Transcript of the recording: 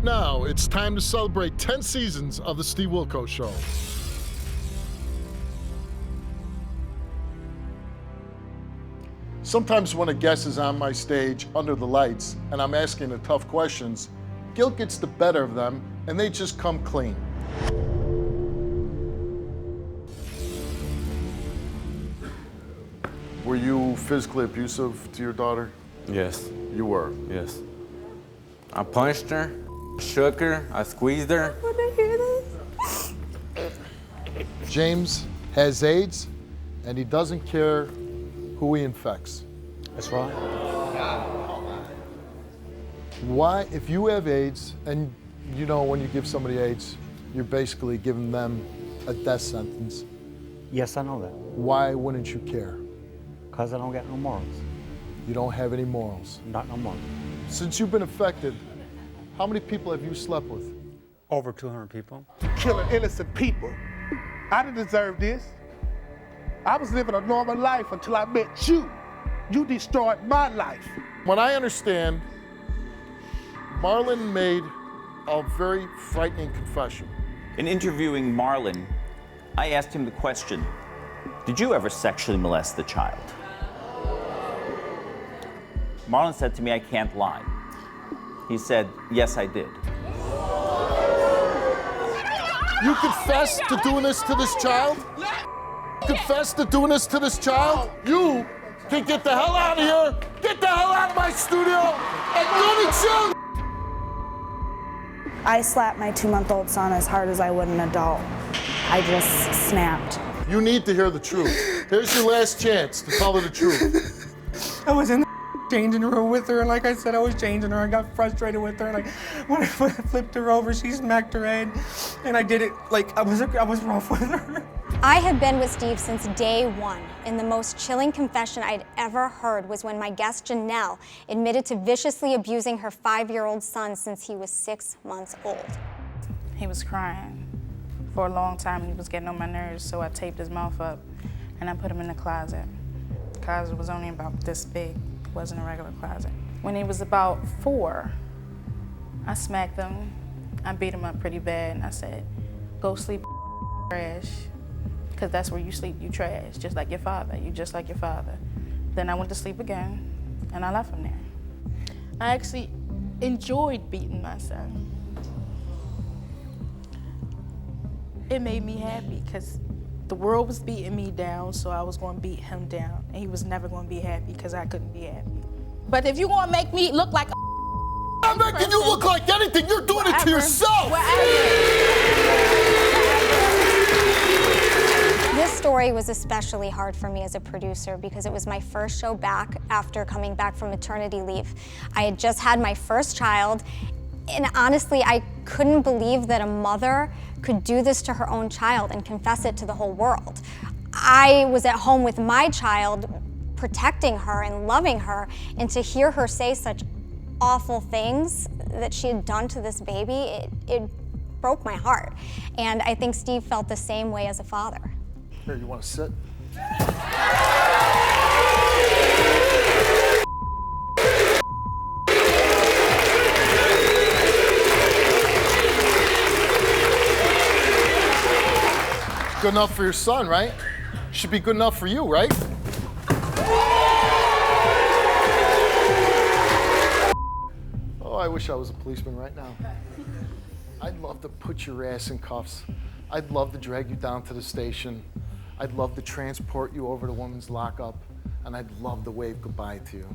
Now, it's time to celebrate 10 seasons of the Steve Wilkos Show. Sometimes when a guest is on my stage under the lights and I'm asking the tough questions, guilt gets the better of them and they just come clean. Were you physically abusive to your daughter? Yes. You were? Yes. I punched her, shook her, I squeezed her. I want to hear this. James has AIDS and he doesn't care who he infects. That's right. Why, if you have AIDS, and you know when you give somebody AIDS, you're basically giving them a death sentence. Yes, I know that. Why wouldn't you care? Because I don't got no morals. You don't have any morals. Not no more. Since you've been affected, how many people have you slept with? Over 200 people. Killing innocent people. I didn't deserve this. I was living a normal life until I met you. You destroyed my life. When I understand, Marlon made a very frightening confession. In interviewing Marlon, I asked him the question, did you ever sexually molest the child? Marlon said to me, I can't lie. He said, yes, I did. You confess to doing this to this child? Confess to doing this to this child? You can get the hell out of here, get the hell out of my studio, and go to jail! I slapped my 2-month-old son as hard as I would an adult. I just snapped. You need to hear the truth. Here's your last chance to tell her the truth. I was in the changing room with her, and like I said, I was changing her. I got frustrated with her, and when I flipped her over, she smacked her head, and I did it like I was rough with her. I have been with Steve since day one, and the most chilling confession I'd ever heard was when my guest Janelle admitted to viciously abusing her 5-year-old son since he was 6 months old. He was crying for a long time, and he was getting on my nerves, so I taped his mouth up, and I put him in the closet. The closet was only about this big. It wasn't a regular closet. When he was about 4, I smacked him. I beat him up pretty bad, and I said, go sleep, trash. Because that's where you sleep, you trash, just like your father. You just like your father. Then I went to sleep again, and I left him there. I actually enjoyed beating my son. It made me happy, because the world was beating me down, so I was going to beat him down. And he was never going to be happy, because I couldn't be happy. But if you're going to make me look like a I'm not making you look like anything, you're doing it to yourself! This story was especially hard for me as a producer because it was my first show back after coming back from maternity leave. I had just had my first child, and honestly, I couldn't believe that a mother could do this to her own child and confess it to the whole world. I was at home with my child, protecting her and loving her, and to hear her say such awful things that she had done to this baby, it broke my heart. And I think Steve felt the same way as a father. Here, you want to sit? Good enough for your son, right? Should be good enough for you, right? Oh, I wish I was a policeman right now. I'd love to put your ass in cuffs. I'd love to drag you down to the station. I'd love to transport you over to women's lockup, and I'd love to wave goodbye to you.